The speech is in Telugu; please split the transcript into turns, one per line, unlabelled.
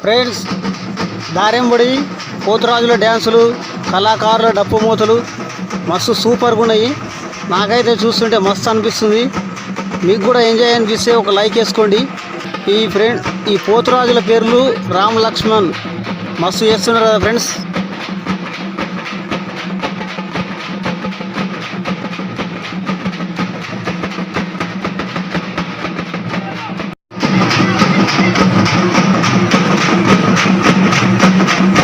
ఫ్రెండ్స్, దారెంబడి పోతురాజుల డ్యాన్సులు, కళాకారుల డప్పు మూతలు మస్తు సూపర్గా ఉన్నాయి. నాకైతే చూస్తుంటే మస్తు అనిపిస్తుంది. మీకు కూడా ఎంజాయ్ అనిపిస్తే ఒక లైక్ వేసుకోండి. ఈ పోతురాజుల పేర్లు రామ్ లక్ష్మణ్ మస్తు చేస్తున్నారు కదా ఫ్రెండ్స్.